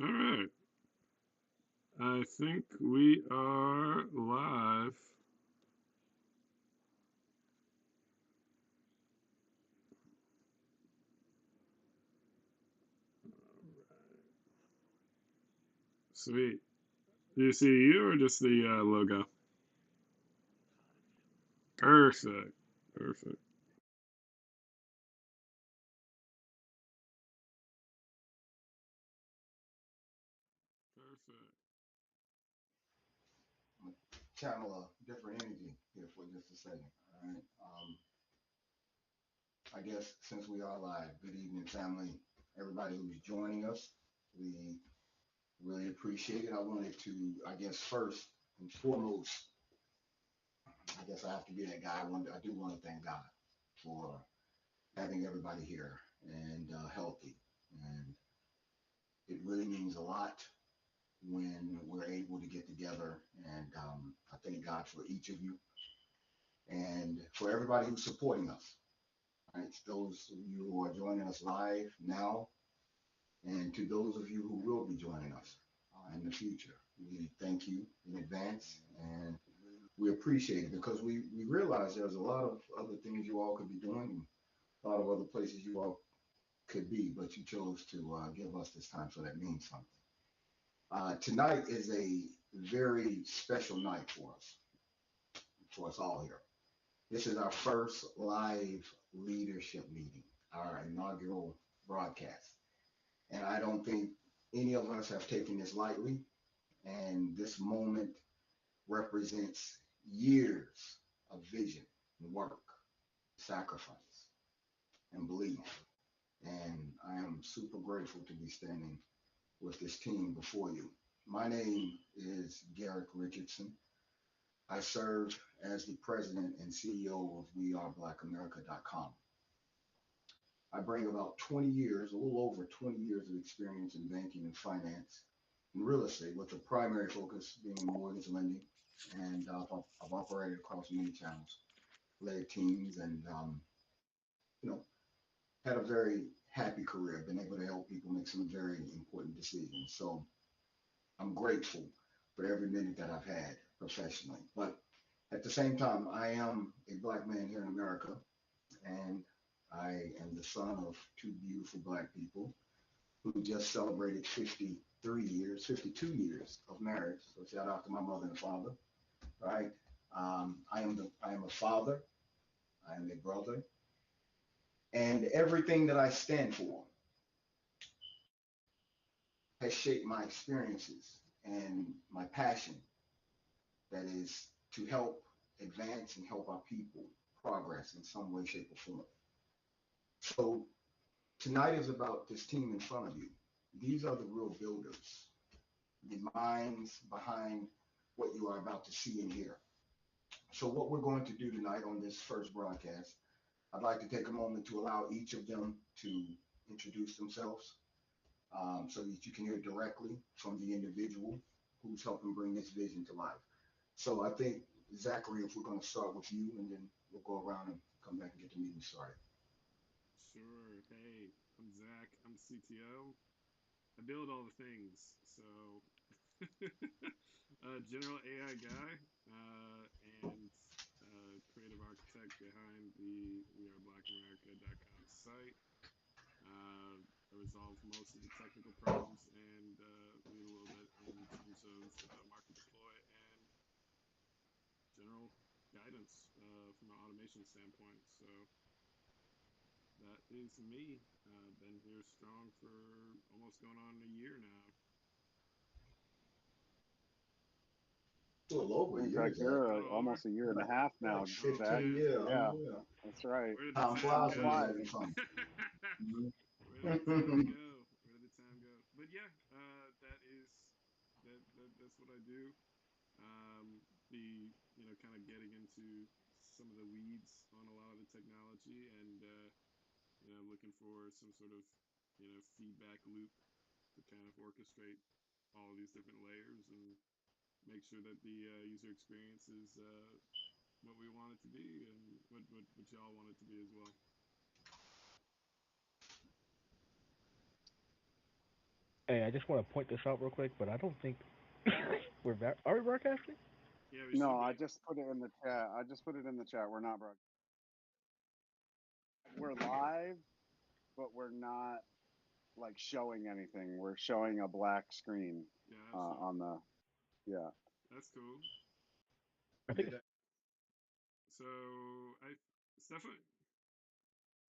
All right. I think we are live. Sweet. Do you see you or just the logo? Perfect. Perfect. Perfect. Channel a different energy here for just a second. All right. I guess since we are live, good evening, family. Everybody who's joining us, we really appreciate it. I wanted to, I guess, first and foremost, I guess I have to be that guy. I do want to thank God for having everybody here and healthy. And it really means a lot when we're able to get together. And I thank God for each of you and for everybody who's supporting us. Right, those of you who are joining us live now, and to those of you who will be joining us in the future, we thank you in advance, and we appreciate it because we realize there's a lot of other things you all could be doing, and a lot of other places you all could be, but you chose to give us this time, so that means something. Tonight is a very special night for us all here. This is our first live leadership meeting, our inaugural broadcast. And I don't think any of us have taken this lightly. And this moment represents years of vision and work, sacrifice, and belief. And I am super grateful to be standing with this team before you. My name is Garrick Richardson. I serve as the president and CEO of WeAreBlackAmerica.com. I bring about 20 years, a little over 20 years of experience in banking and finance and real estate, with the primary focus being mortgage lending. And I've operated across many channels, led teams, and you know, had a very happy career. Been able to help people make some very important decisions. So I'm grateful for every minute that I've had professionally. But at the same time, I am a black man here in America, and I am the son of two beautiful black people who just celebrated 53 years, 52 years of marriage. So shout out to my mother and father, right? I am a father, I am a brother, and everything that I stand for has shaped my experiences and my passion, that is to help advance and help our people progress in some way, shape, or form. So tonight is about this team in front of you. These are the real builders, the minds behind what you are about to see and hear. So what we're going to do tonight on this first broadcast, I'd like to take a moment to allow each of them to introduce themselves, so that you can hear directly from the individual who's helping bring this vision to life. So I think, Zachary, if we're going to start with you, and then we'll go around and come back and get the meeting started. Sure. Hey, I'm Zach. I'm CTO. I build all the things. So, general AI guy and creative architect behind the WeAreBlackAmerica.com site. I resolve most of the technical problems and lead a little bit in terms of market deploy and general guidance from an automation standpoint. So that is me. Been here strong for almost going on a year now. A little over a Seems year, like Zach. you're Over? a year and a half now, Like Zach. 15, yeah, Yeah, yeah. that's right. Where did the Time time flies Time when you're go? flies. having fun. Where did the time go? Where did the time go? But yeah, that is that's what I do. Be kind of getting into some of the weeds on a lot of the technology, and looking for some sort of feedback loop to kind of orchestrate all of these different layers and make sure that the user experience is what we want it to be and what y'all want it to be as well. Hey, I just want to point this out real quick, but I don't think are we broadcasting? Yeah, we No, should I be. just put it in the chat. I just put it in the chat. We're not broadcasting. We're live, but we're not like showing anything. We're showing a black screen Gotcha. on the yeah. That's cool. I think Did it's that? So I it's definitely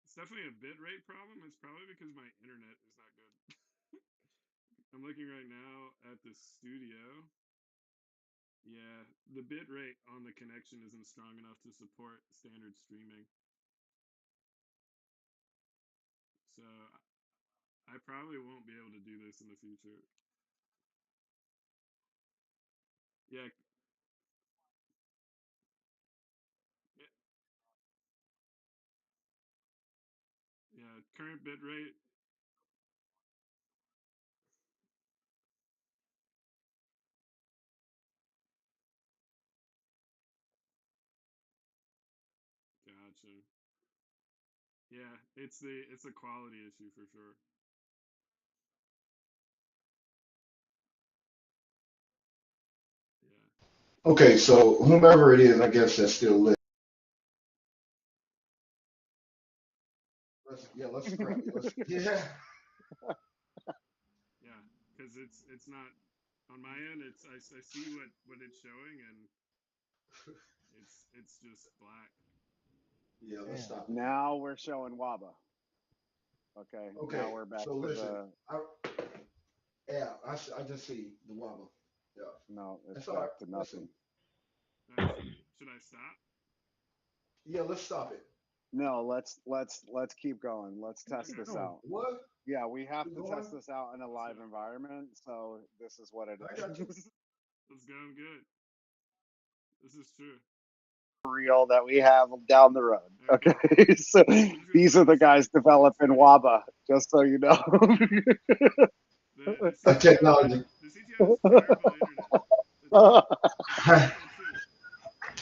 it's definitely a bit rate problem. It's probably because my internet is not good. I'm looking right now at the studio. Yeah, the bit rate on the connection isn't strong enough to support standard streaming. So I probably won't be able to do this in the future. Yeah, yeah, yeah, current bit rate. Gotcha. Yeah, it's a quality issue for sure. Yeah. Okay, so whomever it is, I guess that's still lit. Yeah, let's scrap it. Let's yeah. Yeah, because it's not on my end. I see what it's showing, and it's just black. Yeah, let's damn. stop it then. Now we're showing WABA. Okay, now Okay, we're back so to listen, the I yeah, I just see the wobble. Yeah, no. It's that's all right. back to Listen, nothing. All right, should I stop? yeah, let's stop it. No, let's keep going. Let's test Keep this going. out. What? Yeah, we have We to going? test this out in a Let's live go. environment. So this is what it I got you. is. Let's go. I'm good. This is true. Real that we have down the road. All right, cool. Okay, so I'm just gonna these are start the the guys stream. It's developing ready. WABA, just so you know. The CTO Technology. the CTO has terrible internet. It's it's terrible too.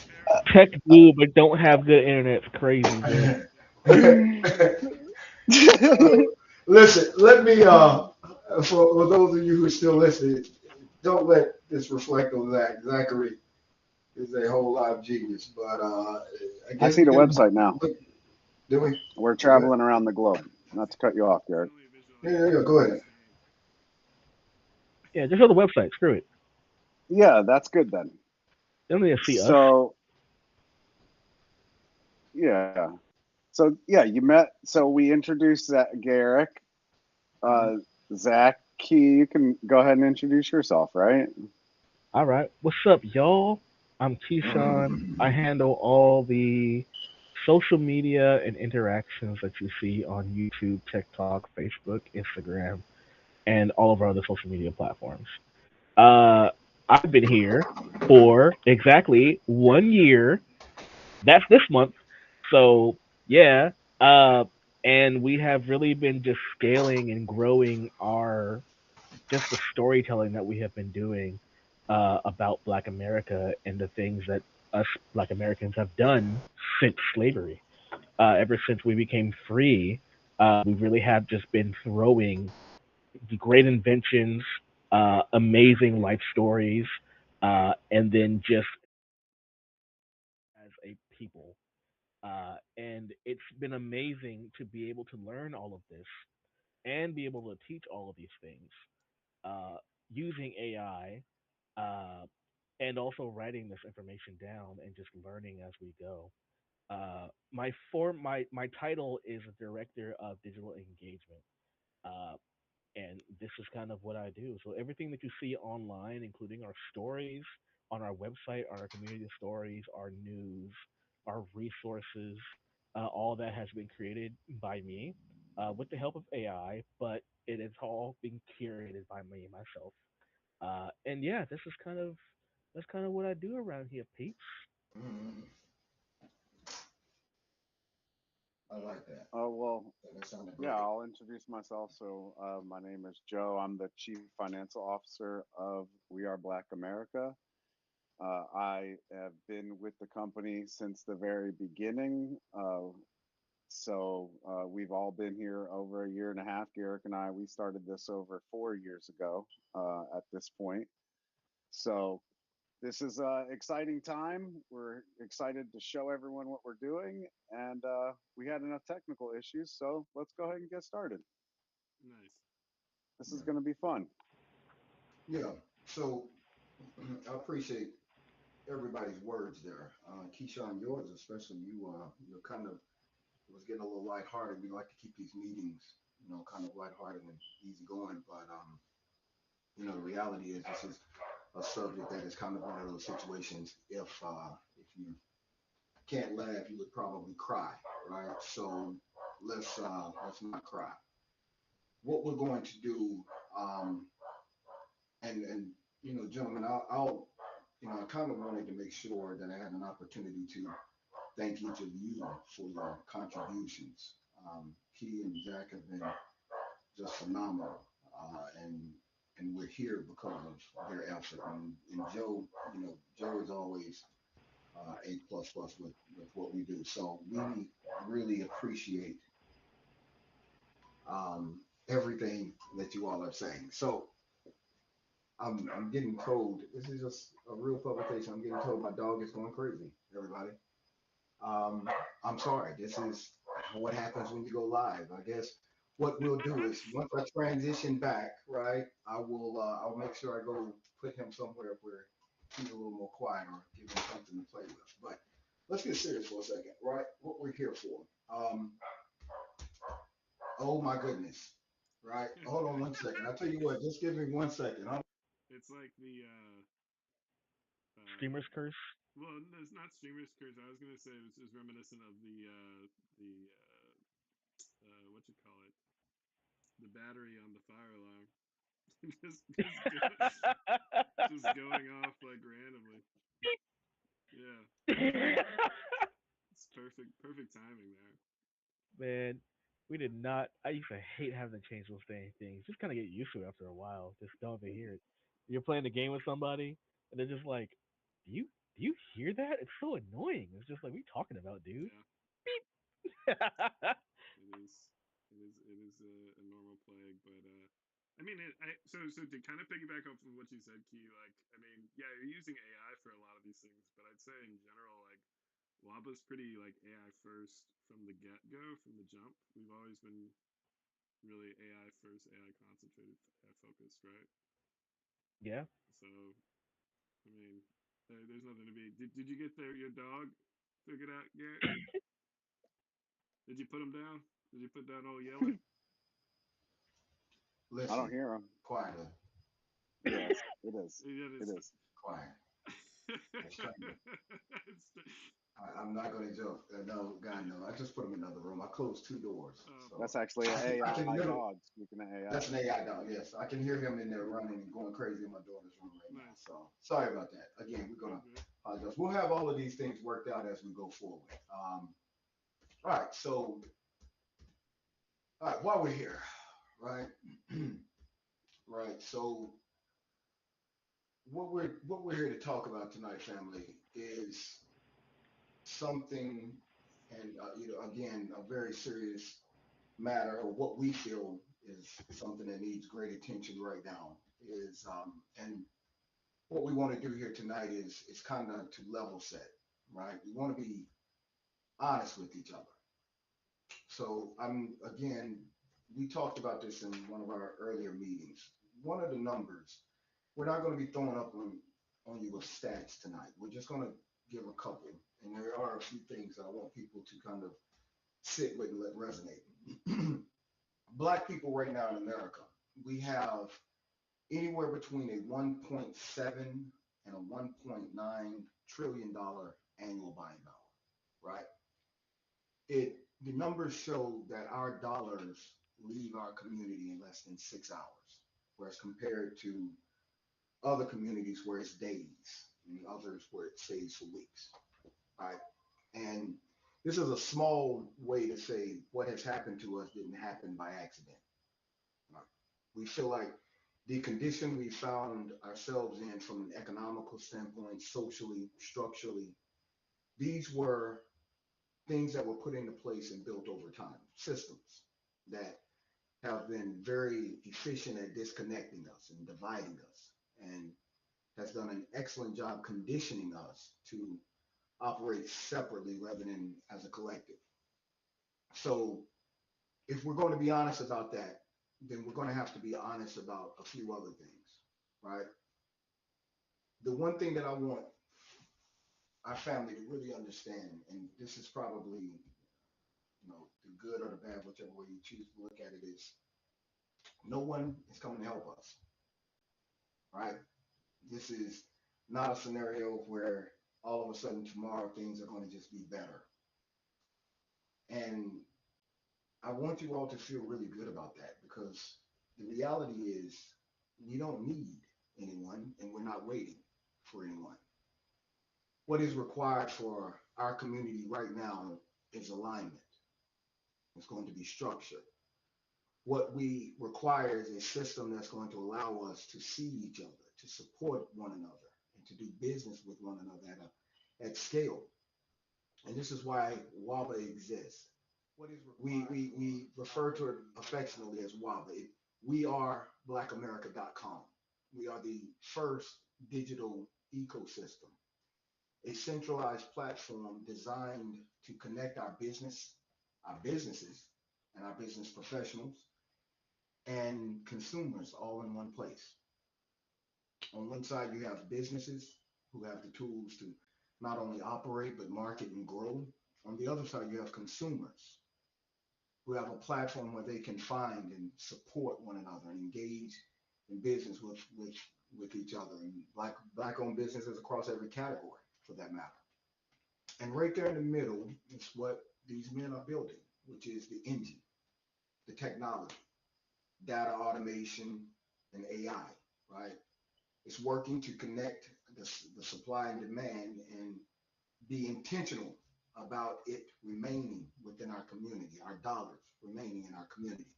Terrible. Tech blue, but don't have good internet. It's crazy, bro. Listen, let me for those of you who are still listening, don't let this reflect on Zachary is a whole live genius, but I I guess see we the can website now. look. Do we? We're Oh, good. traveling around the globe. Not to cut you off, Garrick. Definitely Yeah, yeah, yeah. visualization Go ahead. insane. Yeah, just go to the website. Screw it. Yeah, that's good then. They don't need to see us. So yeah, so yeah, you met. So we introduced Garrick. Mhm. Uh, Zach, you can go ahead and introduce yourself, right? All right. What's up, y'all? I'm Keshan. I handle all the social media and interactions that you see on YouTube, TikTok, Facebook, Instagram, and all of our other social media platforms. Uh, I've been here for exactly 1 year. That's this month. So yeah. Uh, and we have really been just scaling and growing our just the storytelling that we have been doing about Black America and the things that us Black Americans have done since slavery. Ever since we became free, we really have just been throwing great inventions, amazing life stories, and then just as a people. And it's been amazing to be able to learn all of this and be able to teach all of these things uh, using AI, uh, and also writing this information down and just learning as we go. My title is a director of digital engagement, uh, and this is kind of what I do. So everything that you see online, including our stories on our website, our community stories, our news, our resources, all that has been created by me with the help of AI, but it is all being curated by me myself. And yeah, this is kind of that's kind of what I do around here, peeps. Mhm. I like that. Oh well, That sounded yeah, great. I'll introduce myself. So my name is Joe. I'm the Chief Financial Officer of We Are Black America. I have been with the company since the very beginning. So we've all been here over a year and a half. Garrick and I, we started this over 4 years ago at this point. So this is an exciting time. We're excited to show everyone what we're doing, and we had enough technical issues, so let's go ahead and get started. Nice. This is going to be fun. Yeah. So I appreciate everybody's words there. Keshan, yours especially, you're kind of, it was getting a little lighthearted. We like to keep these meetings, kind of lighthearted and easygoing. But, the reality is this is a subject that is kind of one of those situations. If you can't laugh, you would probably cry, right? So let's not cry. What we're going to do, and gentlemen, I kind of wanted to make sure that I had an opportunity to thank each of you for your contributions. Key and Zach have been just phenomenal, and we're here because of their effort. And Joe, Joe is always A plus plus with what we do. So we really appreciate everything that you all are saying. So I'm getting told, this is just a real publication. I'm getting told my dog is going crazy, everybody. I'm sorry. This is what happens when you go live. I guess what we'll do is once I transition back, right, I'll make sure I go put him somewhere where he's a little more quiet or give him something to play with. But let's get serious for a second, right? What we're here for. Oh my goodness. Right. Hold on one second. I'll tell you what, just give me 1 second. It's like the Streamer's curse. well, no, it's not streamer's curse. I was gonna say it was reminiscent of the what you call it, the battery on the fire alarm, just going off like randomly. Yeah, it's perfect timing there. Man, we did not. I used to hate having to change those dang things. Just kind of get used to it after a while. Just don't even hear it. You're playing the game with somebody, and they're just like, "Do you hear that? It's so annoying." It's just like, "We talking about, dude?" Yeah, Beep. it is. It is a normal plague, but I mean, so to kind of piggyback off of what you said, Key. Like, I mean, yeah, you're using AI for a lot of these things, but I'd say in general, like WABA's pretty like AI first from the get go, from the jump. We've always been really AI first, AI concentrated, AI focused, right? Yeah. So, I mean, there's nothing to be. Did you get your dog figured out yet? Did you put him down? Did you put down old Yeller? I don't Listen, hear him. quietly, Yes, it is. Yeah, It is. quiet. It's trying. it's, I'm not going to joke. No, God, no. I just put him in another room. I closed two doors. That's So actually an I can AI literally, dog. Speaking of that's AI, an AI dog. Yes. I can hear him in there running and going crazy in my daughter's room right now. nice. So sorry about that. Again, we're All going to good. apologize. We'll have all of these things worked out as we go forward. All right. So, all right, while we're here, right? Right. So what we're here to talk about tonight, family, is something, and again, a very serious matter, or what we feel is something that needs great attention right now. And what we want to do here tonight is kind of to level set, right? We want to be honest with each other. So again, we talked about this in one of our earlier meetings. One of the numbers, we're not going to be throwing up on you with stats tonight. We're just going to give a couple, and there are a few things that I want people to kind of sit with and let resonate. Black people right now in America, we have anywhere between a 1.7 and a 1.9 trillion dollar annual buying power, right? The numbers show that our dollars leave our community in less than 6 hours, whereas compared to other communities where it's days and others where it stays for weeks, right? And this is a small way to say what has happened to us didn't happen by accident. Right? We feel like the condition we found ourselves in from an economical standpoint, socially, structurally, these were things that were put into place and built over time, systems that have been very efficient at disconnecting us and dividing us, and has done an excellent job conditioning us to operate separately rather than as a collective. So if we're going to be honest about that, then we're going to have to be honest about a few other things, right? The one thing that I want our family to really understand, and this is probably, the good or the bad, whichever way you choose to look at it, is no one is coming to help us, right? This is not a scenario where all of a sudden tomorrow things are going to just be better. And I want you all to feel really good about that, because the reality is we don't need anyone and we're not waiting for anyone. What is required for our community right now is alignment. It's going to be structure. What we require is a system that's going to allow us to see each other, to support one another, and to do business with one another at scale. And this is why WABA exists. We refer to it affectionately as WABA. We are BlackAmerica.com. We are the first digital ecosystem, a centralized platform designed to connect our businesses, and our business professionals and consumers all in one place. On one side, you have businesses who have the tools to not only operate, but market and grow. On the other side, you have consumers who have a platform where they can find and support one another and engage in business with each other, and black-owned businesses across every category for that matter. And right there in the middle is what these men are building, which is the engine, the technology, data automation, and AI, right? It's working to connect the supply and demand and be intentional about it remaining within our community, our dollars remaining in our community.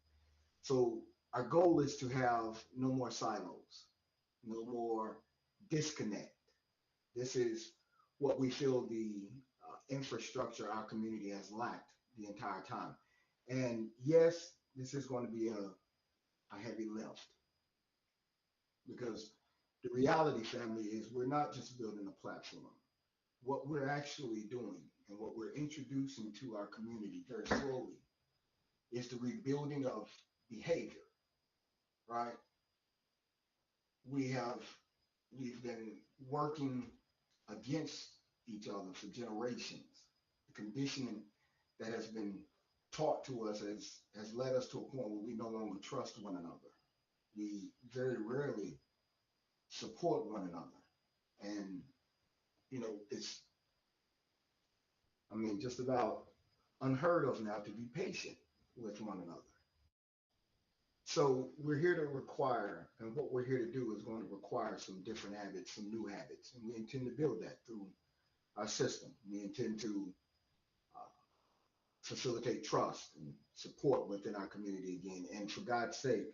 So our goal is to have no more silos, no more disconnect. This is what we feel the infrastructure our community has lacked the entire time. And yes, this is going to be a heavy lift, because the reality, family, is we're not just building a platform. What we're actually doing and what we're introducing to our community very slowly is the rebuilding of behavior, right? We've been working against each other for generations. The conditioning that has been taught to us has led us to a point where we no longer trust one another. We very rarely support one another. And, it's, just about unheard of now to be patient with one another. So we're here to require, and what we're here to do is going to require some different habits, some new habits, and we intend to build that through our system. We intend to facilitate trust and support within our community again. And for God's sake,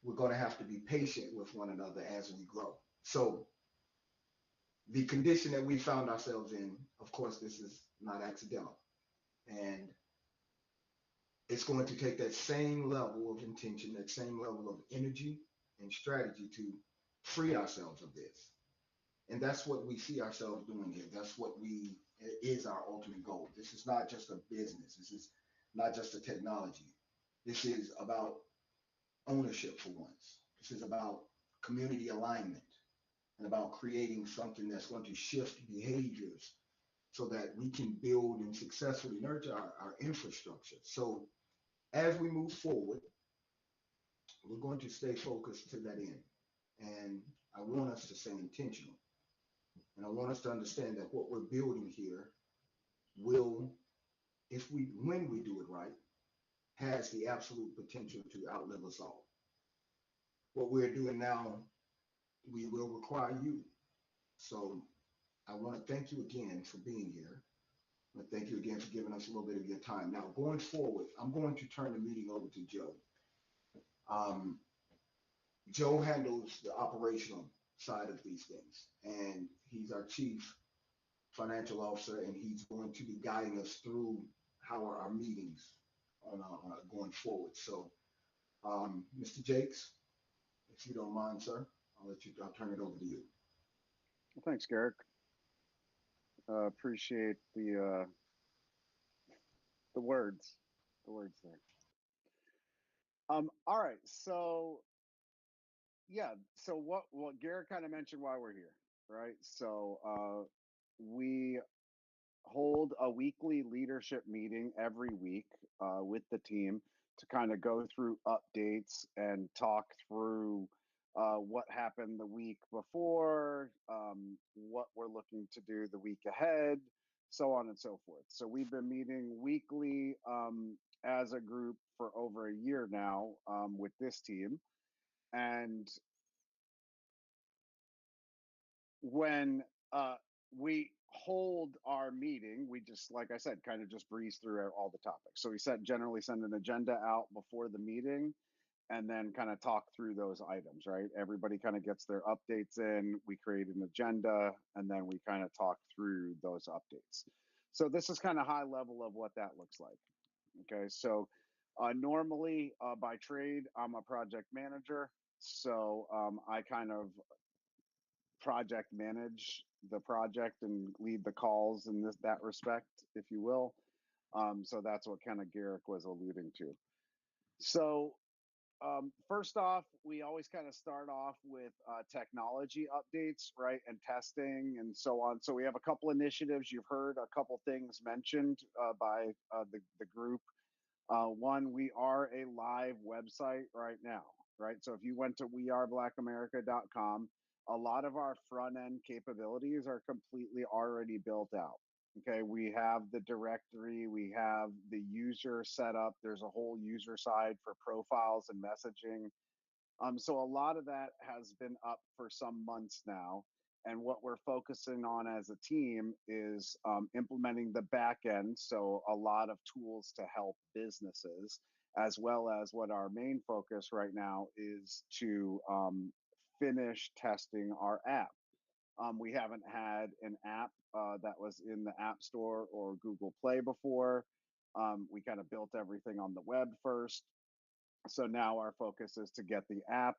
we're going to have to be patient with one another as we grow. So the condition that we found ourselves in, of course, this is not accidental. And it's going to take that same level of intention, that same level of energy and strategy to free ourselves of this. And that's what we see ourselves doing here. That's what is our ultimate goal. This is not just a business. This is not just a technology. This is about ownership for once. This is about community alignment and about creating something that's going to shift behaviors so that we can build and successfully nurture our infrastructure. So as we move forward, we're going to stay focused to that end. And I want us to stay intentional. And I want us to understand that what we're building here will, when we do it right, has the absolute potential to outlive us all. What we're doing now, we will require you. So I want to thank you again for being here. I want to thank you again for giving us a little bit of your time. Now, going forward, I'm going to turn the meeting over to Joe. Joe handles the operational side of these things, and he's our chief financial officer, and he's going to be guiding us through how our meetings going forward. So, Mr. Jakes, if you don't mind, sir, I'll turn it over to you. Well, thanks, Garrick. Appreciate the words, there. All right, so yeah, so what Garrick kind of mentioned why we're here, right? So we hold a weekly leadership meeting every week with the team to kind of go through updates and talk through what happened the week before, what we're looking to do the week ahead, so on and so forth. So we've been meeting weekly as a group for over a year now with this team. And when we hold our meeting, we just, like I said, kind of just breeze through all the topics. So we generally send an agenda out before the meeting and then kind of talk through those items, right? Everybody kind of gets their updates in, we create an agenda, and then we kind of talk through those updates. So this is kind of high level of what that looks like. Okay, so normally by trade, I'm a project manager. So I kind of project manage the project and lead the calls in that respect, if you will. So that's what kind of Garrick was alluding to. So first off, we always kind of start off with technology updates, right, and testing and so on. So we have a couple initiatives. You've heard a couple things mentioned by the group. One, we are a live website right now, right? So if you went to weareblackAmerica.com, a lot of our front end capabilities are completely already built out. Okay, we have the directory, we have the user set up. There's a whole user side for profiles and messaging. So a lot of that has been up for some months now. And what we're focusing on as a team is implementing the back end. So a lot of tools to help businesses, as well as what our main focus right now is to finish testing our app. We haven't had an app that was in the App Store or Google Play before. We kind of built everything on the web first. So now our focus is to get the app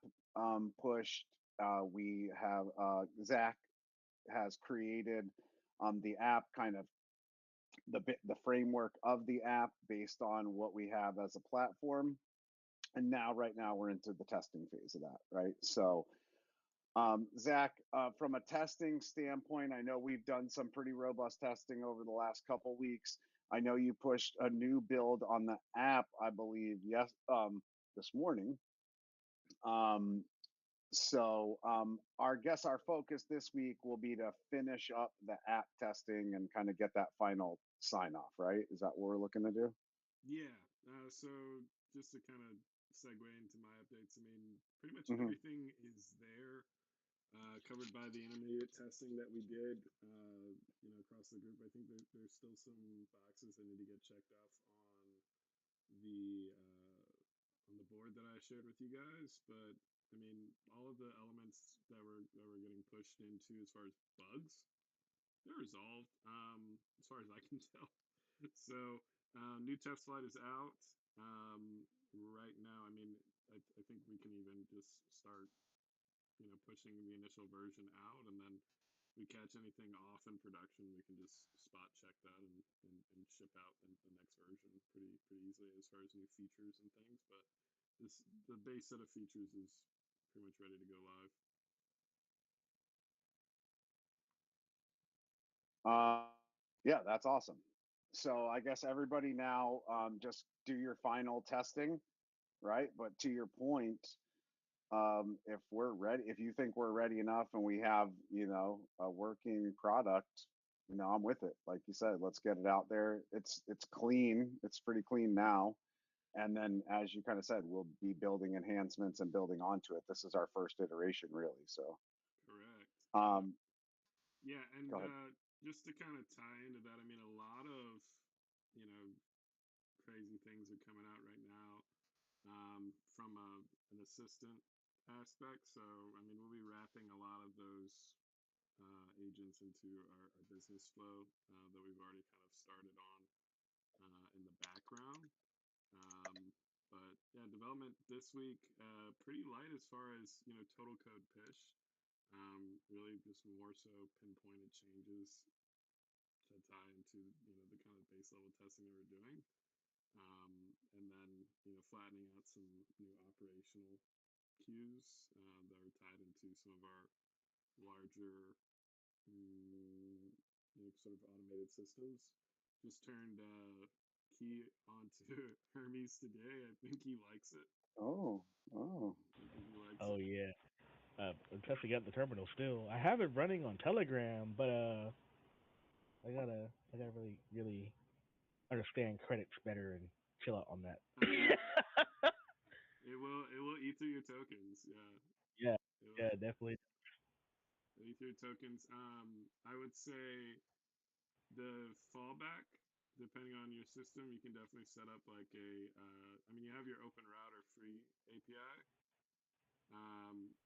pushed. We have Zach has created the app, kind of the framework of the app based on what we have as a platform. And now, right now, we're into the testing phase of that, right? So, Zach, from a testing standpoint, I know we've done some pretty robust testing over the last couple weeks. I know you pushed a new build on the app, I believe, this morning. Our focus this week will be to finish up the app testing and kind of get that final sign off, right? Is that what we're looking to do? Yeah. So just to kind of segue into my updates, I mean, pretty much Mm-hmm. everything is there, covered by the intermediate testing that we did, across the group. I think there's still some boxes that need to get checked off the uh, on the board that I shared with you guys. But I mean, all of the elements that were getting pushed into as far as bugs, they're resolved, as far as I can tell. So new test flight is out right now. I mean, I think we can even just start, pushing the initial version out, and then we catch anything off in production, we can just spot check that and ship out the next version pretty easily as far as new features and things. But the base set of features is pretty much ready to go live. Uh, yeah, that's awesome. So I guess everybody now just do your final testing, right? But to your point, if we're ready, if you think we're ready enough and we have, a working product, I'm with it. Like you said, let's get it out there. It's clean. It's pretty clean now. And then, as you kind of said, we'll be building enhancements and building onto it. This is our first iteration, really. So, Correct. Yep. um, Yeah, go and ahead. just to kind of tie into that, I mean, a lot of you know crazy things are coming out right now, from an assistant aspect. So, I mean, we'll be wrapping a lot of those agents into our business flow that we've already kind of started on in the background. But yeah, development this week pretty light as far as total code push. Really just more so pinpointed changes to tie into the kind of base level testing that we're doing, and then flattening out some new operational queues that are tied into some of our larger sort of automated systems. Just turned Key onto Hermes today. I think he likes it. Oh, oh. I think he likes Oh it. yeah. I'm testing out the terminal still. I have it running on Telegram, but I gotta really understand credits better and chill out on that. Uh, it will eat through your tokens. Yeah, Yeah, it will yeah, definitely. eat through your tokens. I would say the fallback, depending on your system, you can definitely set up like a. I mean, you have your open router free API,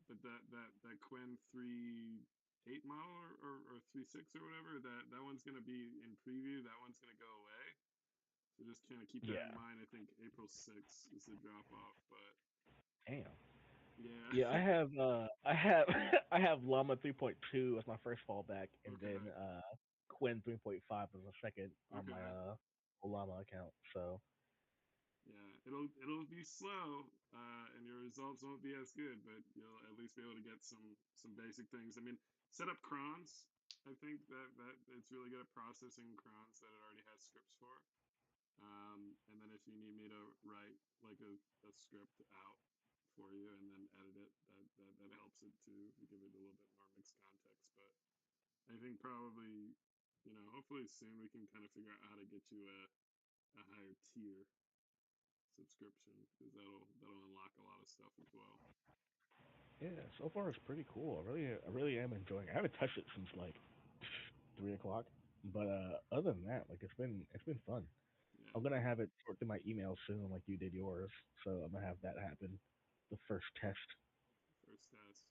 but that Quen 3.8 model or 3.6 or whatever, that one's gonna be in preview. That one's gonna go away. So just kind of keep that in Yeah. mind. I think April 6th is the drop off, but Damn. yeah. Yeah, I have Llama 3.2 as my first fallback, and Okay. then Quinn 3.5 as a second on my Okay. Llama account. So Yeah, it'll be slow, and your results won't be as good, but you'll at least be able to get some basic things. I mean, set up crons. I think that it's really good at processing crons that it already has scripts for. And then if you need me to write like a script out for you and then edit it, that helps it too. We give it a little bit more mixed context, but I think probably hopefully soon we can kind of figure out how to get you a higher tier subscription because that'll unlock a lot of stuff as well. yeah, so far it's pretty cool. I really am enjoying it. I haven't touched it since like 3 o'clock, but other than that, like it's been fun. Yeah, I'm gonna have it sort through my email soon, like you did yours. So I'm gonna have that happen. The first test. first test.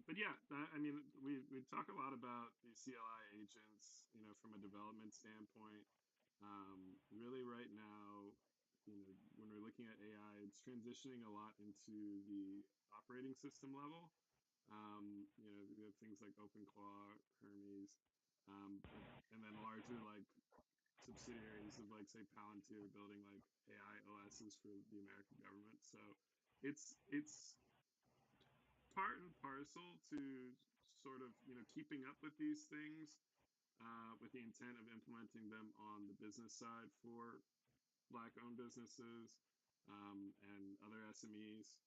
But yeah, I mean, we talk a lot about these CLI agents, from a development standpoint. Really, right now, when we're looking at AI, it's transitioning a lot into the operating system level. We have things like OpenClaw, Hermes, but and then larger like subsidiaries of like say Palantir building like AI OSs for the American government. So it's part and parcel to sort of keeping up with these things with the intent of implementing them on the business side for black-owned businesses and other SMEs,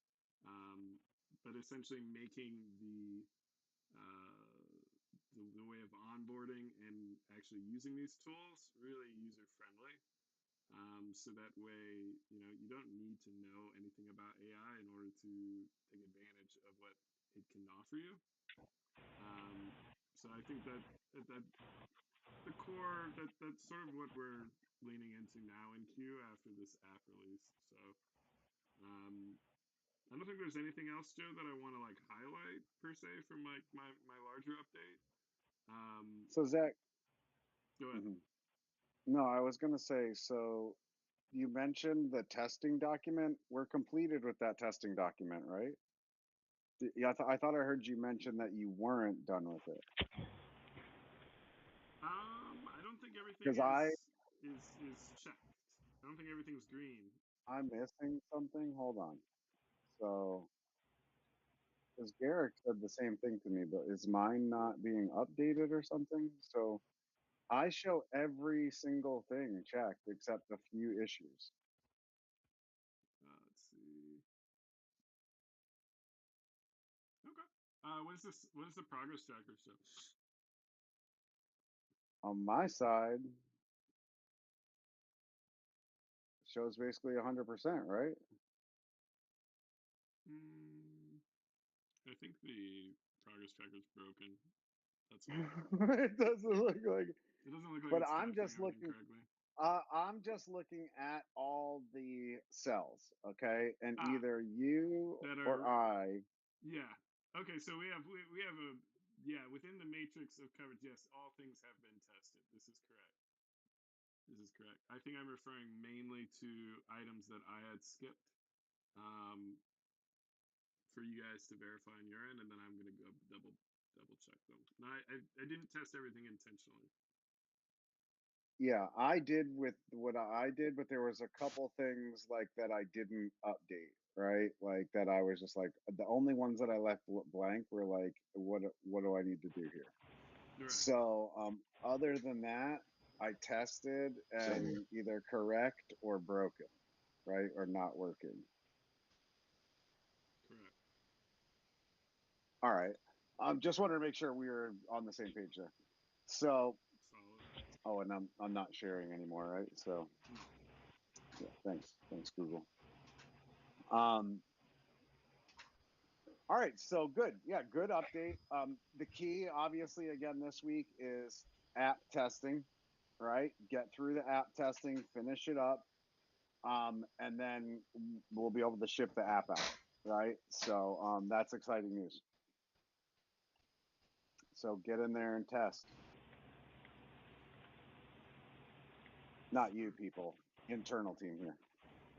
um, but essentially making the way of onboarding and actually using these tools really user friendly. So that way, you don't need to know anything about AI in order to take advantage of what it can offer you. Um, so I think that the core that's sort of what we're leaning into now in Q after this app release. So um, I don't think there's anything else, Joe, that I want to like highlight per se from my larger update. Um, So Zach, Go ahead. mhm. No, I was going to say, so you mentioned the testing document. We're completed with that testing document, right? Yeah, I thought I heard you mention that you weren't done with it. I don't think everything Because is checked. I don't think everything's green. I'm missing something. Hold on. So, because Garrick said the same thing to me, but is mine not being updated or something? So I show every single thing checked except a few issues. Let's see. Okay. What is this? What is the progress tracker show? On my side, it shows basically 100%, right? Hmm. I think the progress tracker's broken. That's all. It doesn't look like, It doesn't look like but it's capturing everything correctly. I'm just looking at all the cells, okay? And Ah, either you that or are I, yeah. Okay, so we have a yeah, within the matrix of coverage, yes, all things have been tested. This is correct. This is correct. I think I'm referring mainly to items that I had skipped um, for you guys to verify on your end, and then I'm going to go double check them. No, I didn't test everything intentionally. Yeah, I did with what I did, but there was a couple things like that I didn't update, right? Like that I was just like the only ones that I left blank were like, what do I need to do here? Right. So, other than that, I tested Same here. and either correct or broken, right? Or not working. Correct. All right. Just wanted to make sure we were on the same page there. So, Solid. oh, and I'm not sharing anymore, right? So, No. yeah, thanks Google. Um, all right, so good. Yeah, good update. The key, obviously, again this week is app testing, right? Get through the app testing, finish it up, and then we'll be able to ship the app out, right? So that's exciting news. So get in there and test. Not you people, internal team here.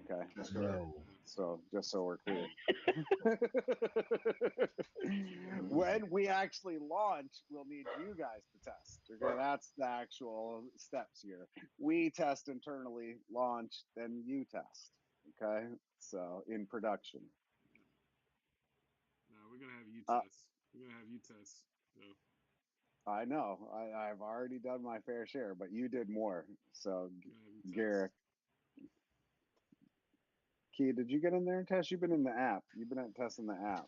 Okay. That's correct. No. So just so we're clear. Mhm. When we actually launch, we'll need you guys to test. Okay, that's the actual steps here. We test internally, launch, then you test. Okay, so in production. No, we're gonna have you Uh, test. We're gonna have you test. So I know I've already done my fair share, but you did more. So we're gonna have you Garrick, test. Key, did you get in there and test? You've been in the app. You've been at testing the app.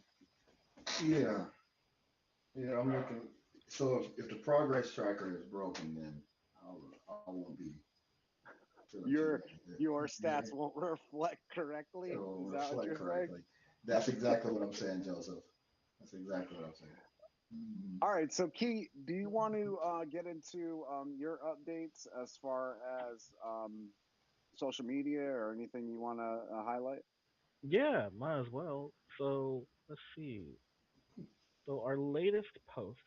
Yeah, yeah, I'm looking. So if the progress tracker is broken, then I won't be feeling too Your good. your stats won't reflect correctly. It'll Is that what reflect you're saying? correctly. That's exactly what I'm saying, Joseph. That's exactly what I'm saying. Mhm. All right. So, Key, do you want to get into your updates as far as social media or anything you want to highlight? Yeah, might as well. So let's see. So our latest posts.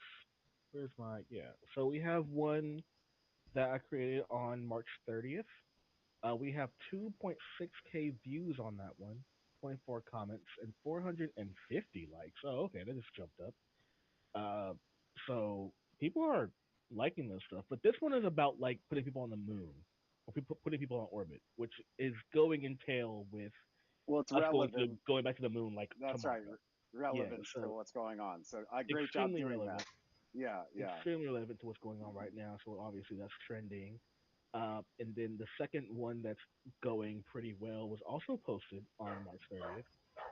Where's my yeah? So we have one that I created on March 30th. We have 2.6K views on that one, 24 comments, and 450 likes. Oh, okay, that just jumped up. Uh, so people are liking this stuff, but this one is about like putting people on the moon or putting people on orbit, which is going in tail with Well, it's us relevant. going back to the moon like That's right. tomorrow. Yeah, Relevance to so what's going on. So, great job extremely doing that. relevant, Yeah. Yeah. extremely relevant to what's going on right now. So obviously that's trending. And then the second one that's going pretty well was also posted on March 30th,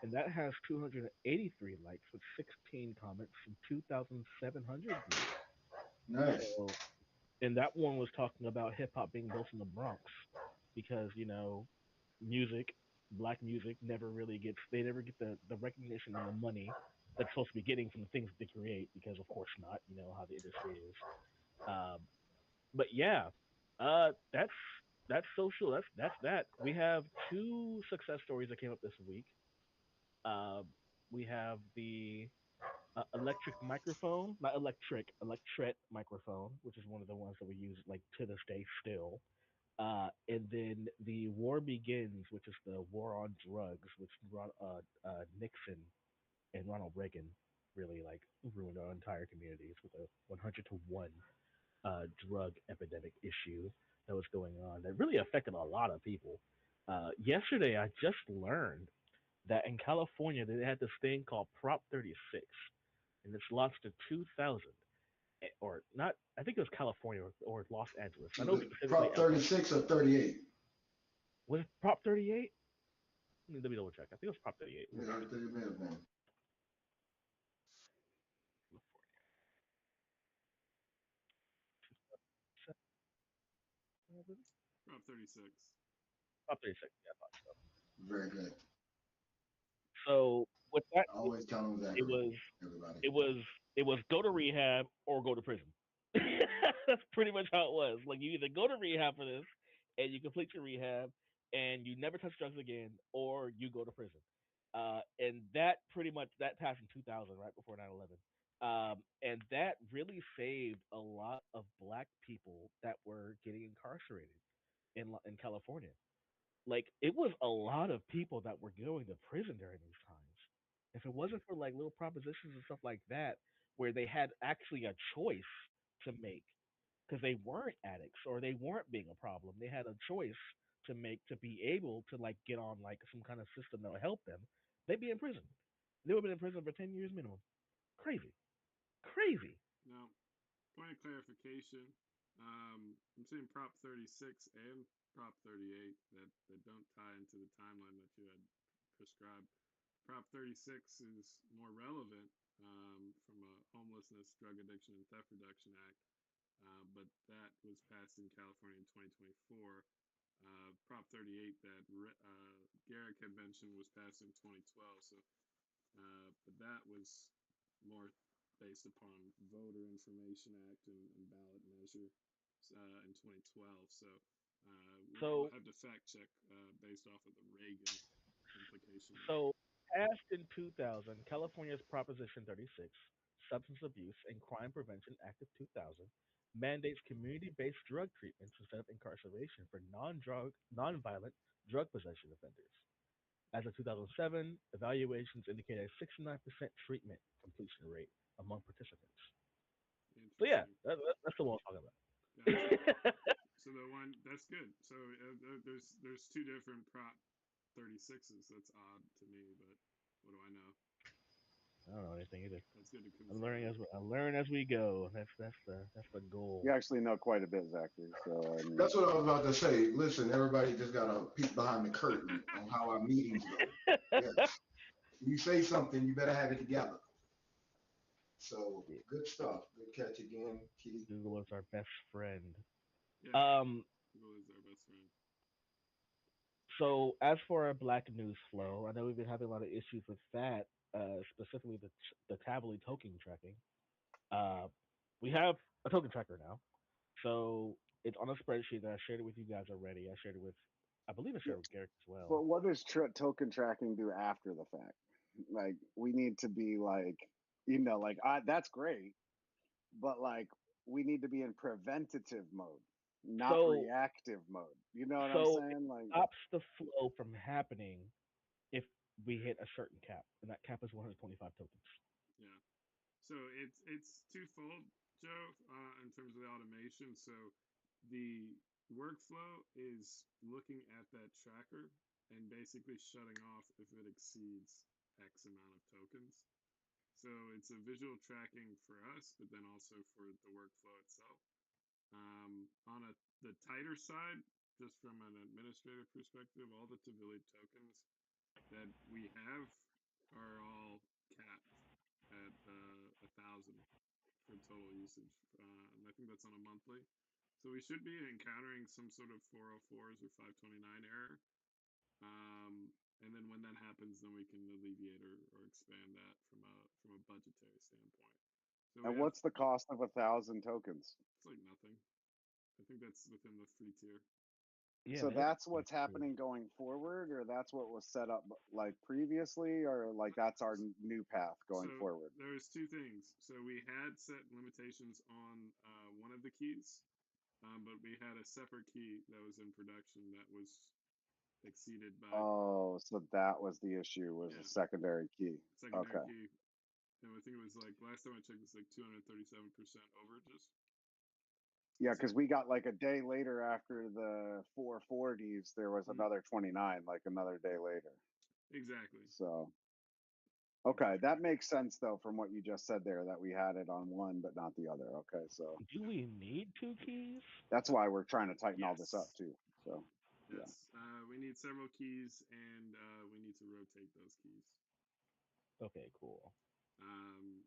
and that has 283 likes with 16 comments and 2,700 views. Nice. So, and that one was talking about hip hop being built in the Bronx because music, black music, never get the recognition and the money that's supposed to be getting from the things that they create because of course not. You know how the industry is. Um, but yeah, that's social. That's that. We have two success stories that came up this week. Uh, we have the electric microphone, not electret microphone, which is one of the ones that we use like to this day still. And then the war begins, which is the war on drugs, which Nixon and Ronald Reagan really like ruined our entire communities with a 100-to-1 drug epidemic issue that was going on that really affected a lot of people. Yesterday, I just learned that in California they had this thing called Prop 36, and it's launched in 2000, or not. I think it was California or Los Angeles. I Was know it specifically Prop LA. 36 or 38? Was it Prop 38? Let me double check. I think it was Prop 38. Let me Yeah, see. it may have been. Prop 36. Prop 36. Yeah, I thought so. Very good. So what that I always is, count on it Zachary, was everybody. it was it was go to rehab or go to prison. That's pretty much how it was. Like you either go to rehab for this and you complete your rehab and you never touch drugs again, or you go to prison. And that pretty much that passed in 2000, right before 9/11. And that really saved a lot of black people that were getting incarcerated in California. Like it was a lot of people that were going to prison during these times. If it wasn't for like little propositions and stuff like that, where they had actually a choice to make, because they weren't addicts or they weren't being a problem, they had a choice to make to be able to like get on like some kind of system that would help them. They'd be in prison. They would have been in prison for 10 years minimum. Crazy, crazy. Now, point of clarification. I'm seeing Prop 36 and Prop 38 that don't tie into the timeline that you had prescribed. Prop 36 is more relevant from a homelessness, drug addiction, and theft reduction act, but that was passed in California in 2024. Prop 38 that Garrick had mentioned was passed in 2012. So, but that was more based upon Voter Information Act and ballot measure in 2012. So we'll So have to fact check based off of the Reagan implication there. So, passed in 2000, California's Proposition 36, Substance Abuse and Crime Prevention Act of 2000, mandates community-based drug treatments instead of incarceration for non-violent drug possession offenders. As of 2007, evaluations indicate a 69% treatment completion rate among participants. So yeah, Interesting. that's the one I'm talking Gotcha. about. So the one that's good. So there's two different Prop 36s. That's odd to me, but what do I know? I don't know anything either. That's good to I'm learning confirm. as I learn as we go. That's the goal. You actually know quite a bit, Zachary. So I mean, That's what I was about to say. Listen, everybody just got to peek behind the curtain on how our meetings go. Yes. You say something, you better have it together. So Yeah, good stuff. Good catch again, Keith. Google is our best friend. Yeah, Um, Google is our best friend. so as for our Black news flow, I know we've been having a lot of issues with that, specifically the tabloid token tracking. Uh, we have a token tracker now, so it's on a spreadsheet that I shared it with you guys already. I believe I yeah, shared it with Garrick as but well. what does token tracking do after the fact? Like, we need to be like, like that's great, but like we need to be in preventative mode, not So reactive mode. You know what I'm so it saying? Like, stops the flow from happening if we hit a certain cap, and that cap is 125 tokens. Yeah. So it's twofold, Joe, in terms of the automation. So the workflow is looking at that tracker and basically shutting off if it exceeds X amount of tokens. So it's a visual tracking for us, but then also for the workflow itself. On the tighter side, just from an administrative perspective, all the Tavili tokens that we have are all capped at 1,000 for total usage. I think that's on a monthly. So we should be encountering some sort of 404s or 529 error. And then when that happens, then we can alleviate or expand that from a budgetary standpoint. So we and have what's the cost of 1,000 tokens? it's like nothing. I think that's within the free tier. Yeah, So that's that's what's happening going forward, or that's what was set up like previously, or like that's our new path going So forward. there's two things. So we had set limitations on one of the keys, but we had a separate key that was in production that was exceeded by Oh, so that was the issue, was a yeah secondary key. secondary Okay. key, and I think it was like last time I checked, it's like 237% overages. Yeah, So because we got like a day later after the 440s, there was mhm, another 29, like another day later. exactly, So, okay, that exactly. makes sense though from what you just said there, that we had it on one but not the other. Okay, so Do we need two keys? that's why we're trying to tighten all this up Yes, too. So, yeah. yes. We need several keys, and we need to rotate those keys. Okay, cool. Um,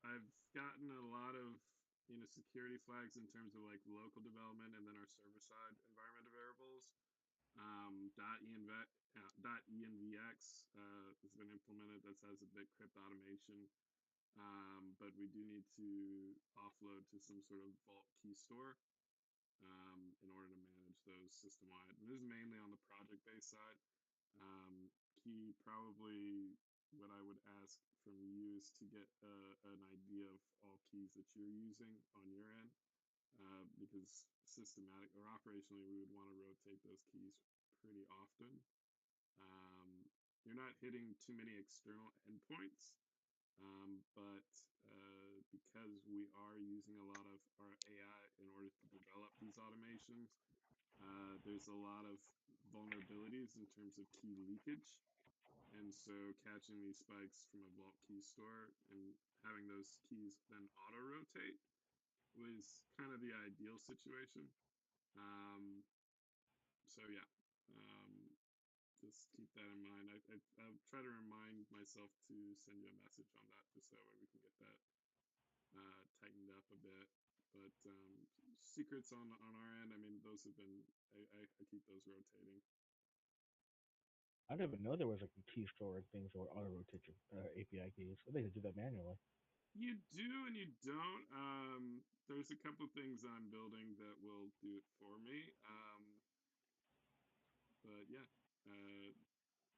I've gotten a lot of security flags in terms of like local development and then our server side environmental variables. .envx has been implemented that has a bit crypt automation, but we do need to offload to some sort of vault key store in order to manage those system wide. And this is mainly on the project based side. Key probably what I would ask from you is to get an idea of all keys that you're using on your end, because systematic or operationally, we would want to rotate those keys pretty often. Um, you're not hitting too many external endpoints, but because we are using a lot of our AI in order to develop these automations, there's a lot of vulnerabilities in terms of key leakage. And so catching these spikes from a vault key store and having those keys then auto rotate was kind of the ideal situation. Um, so yeah, um, just keep that in mind. I'll try to remind myself to send you a message on that, just so that way we can get that tightened up a bit. But secrets on our end, I mean, those have been I keep those rotating. I didn't even know there was like a key store and things or auto rotation API keys. I think they do that manually. You do and you don't. There's a couple things I'm building that will do it for me. But yeah, uh,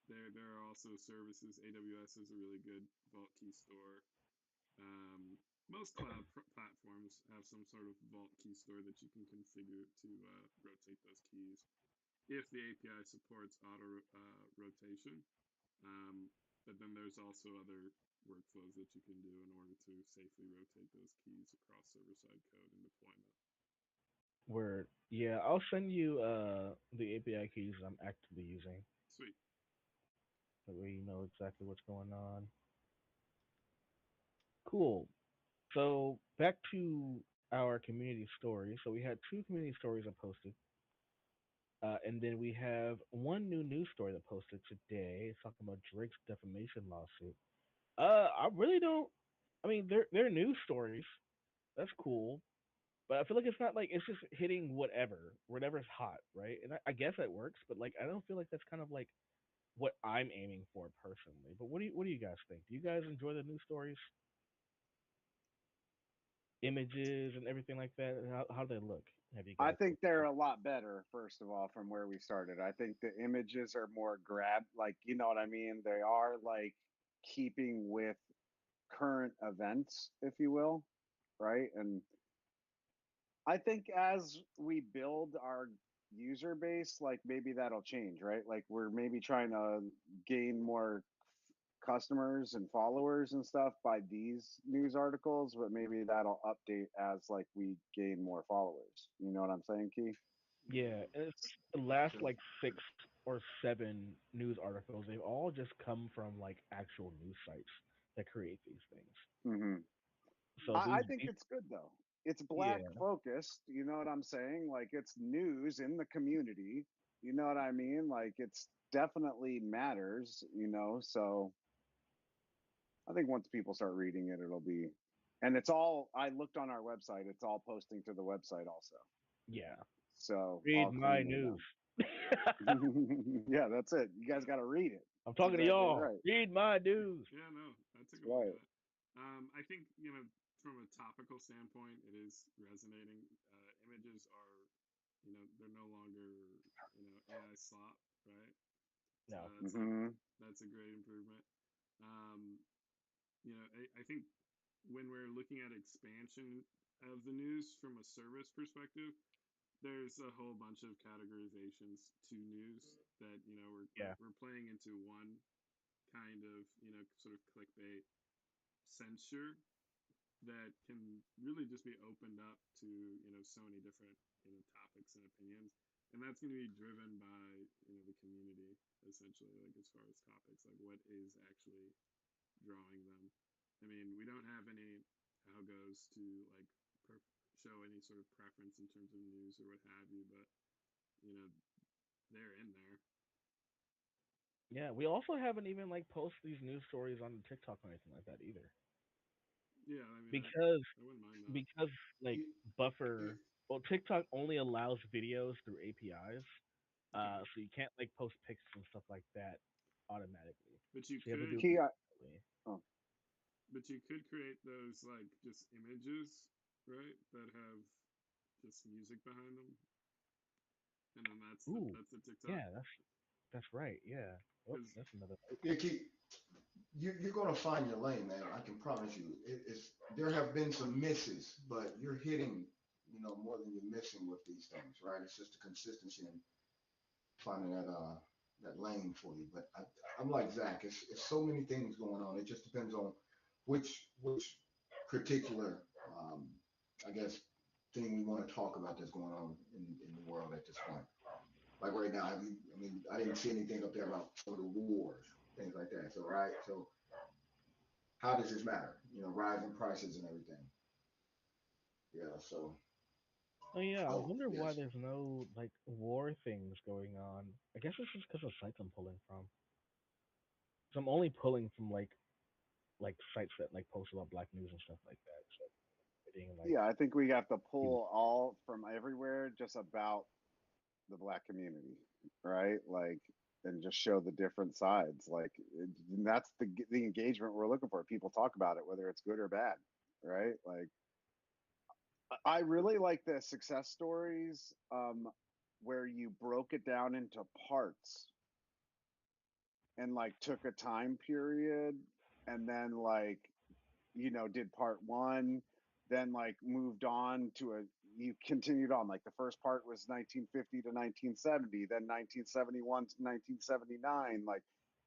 there are also services. AWS is a really good vault key store. Um, Most cloud platforms have some sort of vault key store that you can configure to rotate those keys if the API supports auto rotation. Um, but then there's also other workflows that you can do in order to safely rotate those keys across server-side code and deployment. Where yeah, I'll send you the API keys I'm actively using. Sweet. That way you know exactly what's going on. Cool. So back to our community stories. So we had two community stories I posted. And then we have one new news story that posted today. It's talking about Drake's defamation lawsuit. I really don't. I mean, they're news stories. That's cool, but I feel like it's not like it's just hitting whatever's hot, right? And I guess that works, but like I don't feel like that's kind of like what I'm aiming for personally. But what do you guys think? Do you guys enjoy the news stories, images, and everything like that? How do they look? Have you I guys think looked they're at? a lot better, first of all, from where we started. I think the images are more like, you know what I mean? They are like keeping with current events, if you will, right? And I think as we build our user base, like maybe that'll change, right? Like we're maybe trying to gain more customers and followers and stuff by these news articles, but maybe that'll update as like we gain more followers. You know what I'm saying, Key? Yeah, Mm-hmm. and it's the last So, like 6 or 7 news articles. They've all just come from like actual news sites that create these things. Mm-hmm. So I these, think these it's good though. It's black yeah, focused. You know what I'm saying? Like it's news in the community. You know what I mean? Like it's definitely matters, you know? So I think once people start reading it, it'll be, and it's all, I looked on our website, it's all posting to the website also. yeah. So Read all my clean and news. done. Yeah, that's it. You guys got to read it. I'm That's talking to exactly y'all. right. Read my news. Yeah, no, I took That's a look at right. it. I think from a topical standpoint, it is resonating. Images are, they're no longer, AI slop, right? So No. Hmm. that's a great improvement. Um, I think when we're looking at expansion of the news from a service perspective, there's a whole bunch of categorizations to news that Yeah. we're playing into one kind of sort of clickbait censure that can really just be opened up to so many different topics and opinions, and that's going to be driven by the community essentially, like as far as topics, like what is actually drawing them. I mean, we don't have any algos to like show any sort of preference in terms of news or what have you, but you know they're in there. Yeah. We also haven't even like posted these news stories on TikTok or anything like that either. Yeah, I mean, Because I wouldn't mind that. because like you, you, buffer well TikTok only allows videos through APIs. Okay, So you can't like post pictures and stuff like that automatically. but you So you have to do could it Key, manually. oh, but you could create those like just images, right? That have just music behind them, and then that's the Ooh, that's the TikTok. yeah, that's right. Yeah. Oh, Because that's another. yeah, keep. you're going to find your lane, man. I can promise you. There have been some misses, but you're hitting, more than you're missing with these things, right? It's just the consistency and finding that lane for you. But I'm like Zach. It's so many things going on. It just depends on which particular, um, I guess, thing we want to talk about that's going on in the world at this point. Like right now, I mean, I didn't see anything up there about some of the wars, things like that. So right, so how does this matter? Rising prices and everything. Yeah. So Oh yeah, I oh wonder why yes, there's no like war things going on. I guess it's just because of sites I'm pulling from. So I'm only pulling from like sites that like post about black news and stuff like that. So getting like Yeah, I think we have to pull all from everywhere just about the black community, right? Like, and just show the different sides. Like, and that's the engagement we're looking for. People talk about it, whether it's good or bad, right? Like, I really like the success stories where you broke it down into parts and like took a time period and then like did part one, then like moved on to you continued on. Like the first part was 1950 to 1970, then 1971 to 1979. Like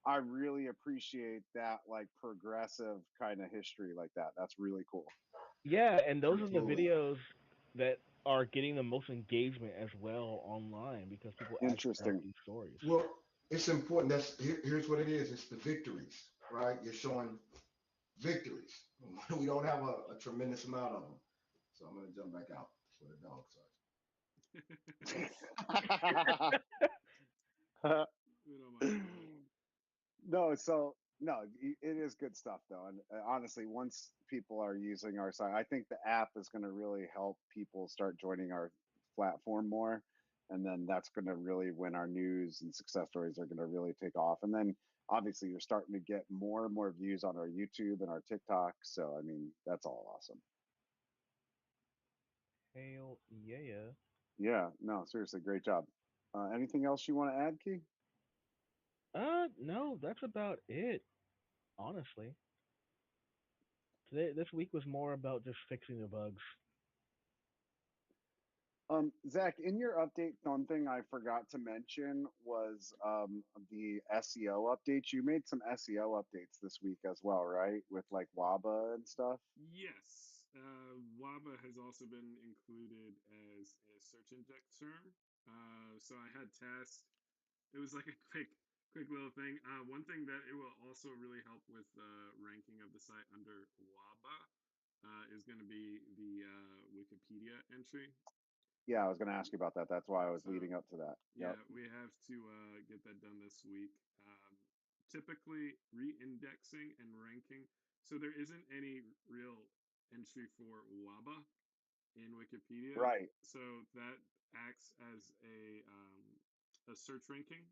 I really appreciate that like progressive kind of history like that. That's really cool. yeah, and those are the absolutely. videos that are getting the most engagement as well online because people actually have Interesting. these stories. Well, it's important. Here's what it is. It's the victories, right? You're showing victories. We don't have a tremendous amount of them. So I'm gonna jump back out for the dog. We don't mind that. No, so no, it is good stuff though, and honestly, once people are using our site, I think the app is going to really help people start joining our platform more, and then that's going to really when our news and success stories are going to really take off, and then obviously you're starting to get more and more views on our YouTube and our TikTok, so I mean that's all awesome. Hell yeah. Yeah, no, seriously, great job. Anything else you want to add, Key? No, that's about it. Honestly, this week was more about just fixing the bugs. Zach, in your update, one thing I forgot to mention was the SEO updates. You made some SEO updates this week as well, right? With like WABA and stuff. Yes, WABA has also been included as a search index term. So I had test. It was like a quick little thing. One thing that it will also really help with the ranking of the site under WABA is going to be the Wikipedia entry. Yeah, I was going to ask you about that. That's why I was So leading up to that. Yep. yeah, we have to get that done this week. Typically, re-indexing and ranking. So there isn't any real entry for WABA in Wikipedia. Right. So that acts as a search ranking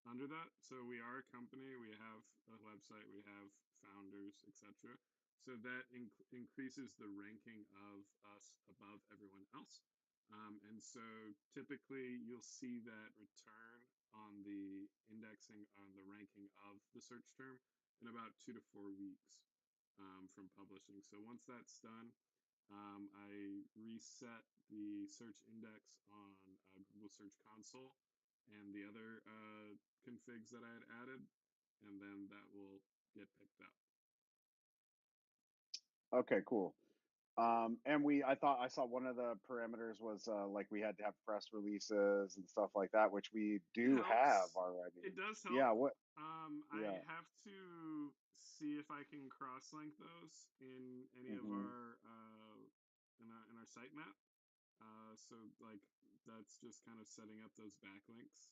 under that. So we are a company. We have a website. We have founders, etc. So that increases the ranking of us above everyone else. And so typically you'll see that return on the indexing on the ranking of the search term in about 2 to 4 weeks from publishing. So once that's done, I reset the search index on Google Search Console and the other configs that I had added, and then that will get picked up. Okay, cool. And I thought I saw one of the parameters was like we had to have press releases and stuff like that, which we It do have helps. already. It does help. Yeah. What? I Yeah. have to see if I can cross-link those in any of Hmm. our in our sitemap. So like that's just kind of setting up those backlinks.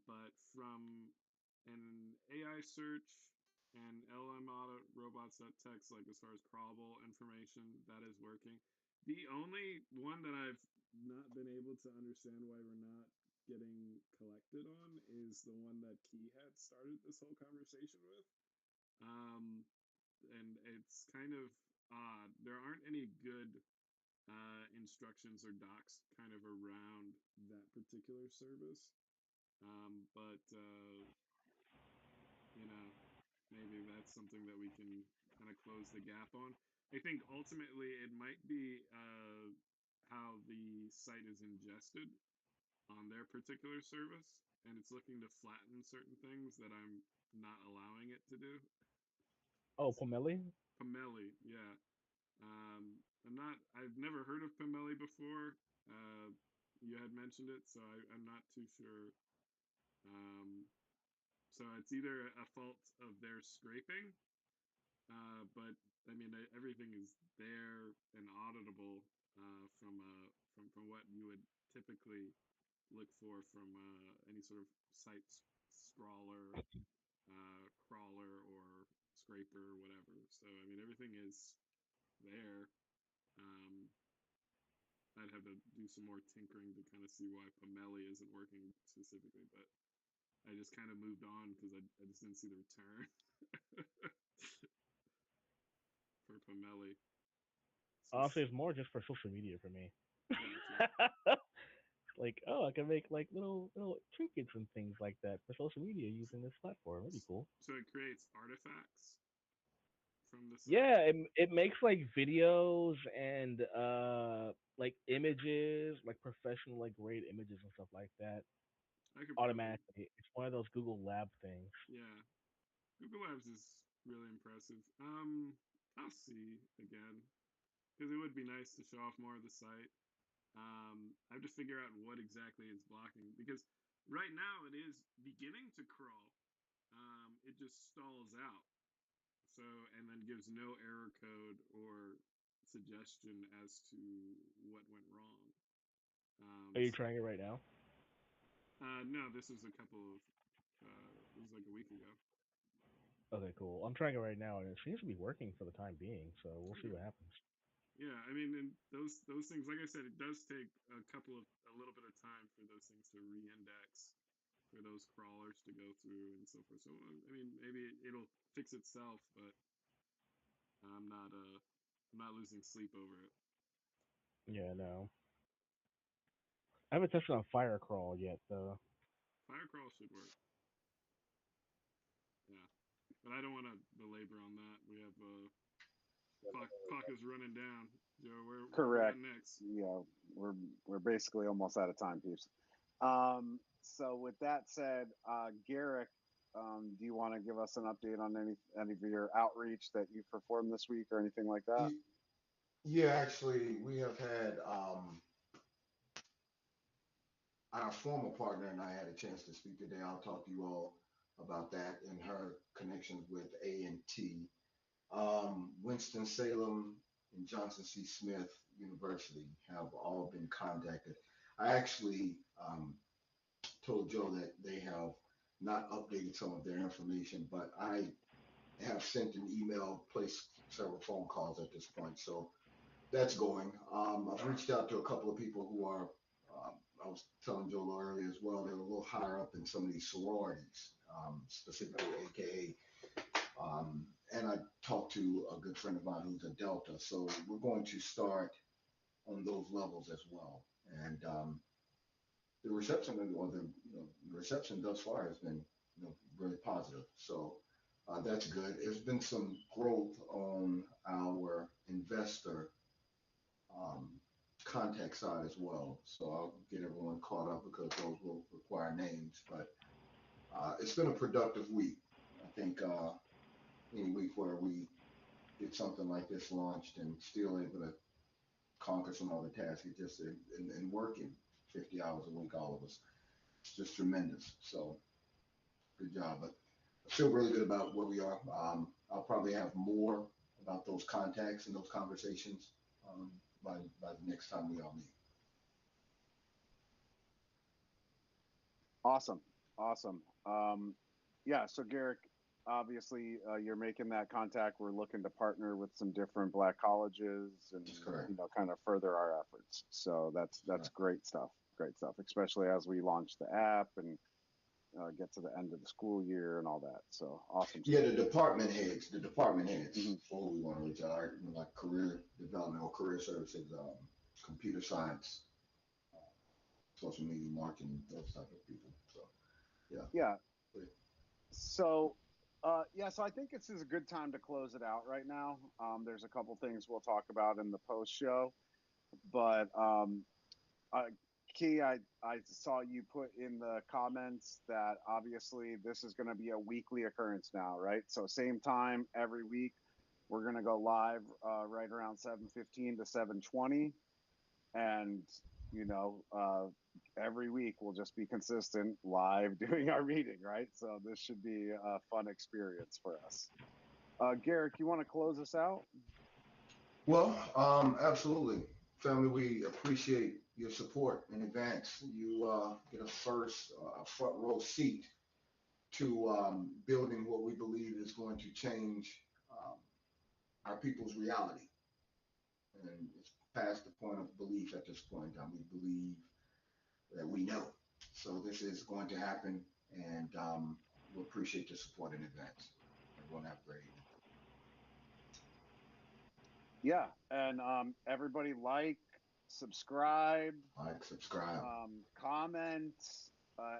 But from an AI search and LM audit robots.txt, like as far as crawlable information, that is working. The only one that I've not been able to understand why we're not getting collected on is the one that Key had started this whole conversation with. Um, and it's kind of odd. There aren't any good instructions or docs kind of around that particular service. But you know, maybe that's something that we can kind of close the gap on. I think ultimately it might be how the site is ingested on their particular service, and it's looking to flatten certain things that I'm not allowing it to do. Oh, So, Pomeli? Pomeli, yeah. I've never heard of Pomeli before. Uh, you had mentioned it, so I'm not too sure. Um, so it's either a fault of their scraping, but I mean everything is there and auditable from what you would typically look for from any sort of site scrawler, crawler, or scraper, or whatever. So I mean everything is there. Um, I'd have to do some more tinkering to kind of see why Pomeli isn't working specifically, but I just kind of moved on because I just didn't see the return for Pomeli. Honestly, it's more just for social media for me. Gotcha. Like, oh, I can make like little trinkets and things like that for social media using this platform. That'd be cool. So it creates artifacts from the site. Yeah, it makes like videos and like images, like professional like grade images and stuff like that I could probably, automatically. It's one of those Google Lab things. yeah. Google Labs is really impressive. I'll see again because it would be nice to show off more of the site. I have to figure out what exactly it's blocking because right now it is beginning to crawl. It just stalls out. So, and then gives no error code or suggestion as to what went wrong. Are you So, trying it right now? no, this was a couple of, it was like a week ago. Okay, cool. I'm trying it right now, and it seems to be working for the time being. So we'll see Okay. what happens. Yeah, I mean, and those things, like I said, it does take a little bit of time for those things to re-index, for those crawlers to go through and so forth. So, I mean, maybe it'll fix itself, but I'm not losing sleep over it. Yeah, no. I haven't touched on Firecrawl yet, though. Firecrawl should work. Yeah, but I don't want to belabor on that. We have clock is running down. Joe, where are we at Correct. next? Yeah, we're basically almost out of time, peeps. So with that said, Garrick, do you want to give us an update on any of your outreach that you performed this week or anything like that? Yeah, actually, we have had our former partner and I had a chance to speak today. I'll talk to you all about that and her connections with A&T. Winston-Salem and Johnson C. Smith University have all been contacted. I actually told Joe that they have not updated some of their information, but I have sent an email, placed several phone calls at this point. So that's going. I've reached out to a couple of people who are, I was telling Joe a little earlier as well, they're a little higher up in some of these sororities, specifically AKA. And I talked to a good friend of mine who's a Delta. So we're going to start on those levels as well. And the reception, or the reception thus far has been, really positive. So that's good. There's been some growth on our investor um, contact side as well. So I'll get everyone caught up because those will require names. But it's been a productive week. I think any week where we get something like this launched and still able to conquer some other tasks, it's just in working 50 hours a week, all of us. It's just tremendous. So good job. But I feel really good about where we are. I'll probably have more about those contacts and those conversations by the next time we all meet. Awesome, awesome. Yeah, so Garrick, obviously you're making that contact. We're looking to partner with some different Black colleges and That's correct. kind of further our efforts. So that's Right. great stuff. Great stuff, especially as we launch the app and get to the end of the school year and all that. So awesome Yeah, stuff. the department heads Hmm. for who we want to reach out, like career development or career services, computer science, uh, social media marketing, those type of people. So yeah. Yeah. So Yeah, so I think this is a good time to close it out right now. There's a couple things we'll talk about in the post show, but uh, Key, I saw you put in the comments that obviously this is going to be a weekly occurrence now, right? So same time every week, we're going to go live right around 7:15 to 7:20, and you know, every week we'll just be consistent live doing our meeting, right? So this should be a fun experience for us. Garrick, you want to close us out? Well, absolutely. Family, we appreciate your support in advance. You get a front row seat to building what we believe is going to change um, our people's reality. And it's past the point of belief at this point in time. We believe that we know. So this is going to happen, and we appreciate your support in advance. Everyone have a great evening. Yeah, and everybody subscribe, Like, subscribe, comment,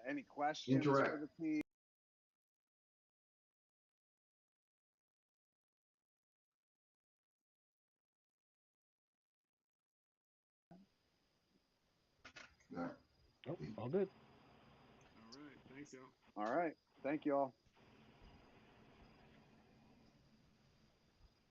any questions for interact. the team. All right. Oh, all good. All right. Thanks, y'all. All right, thank you all.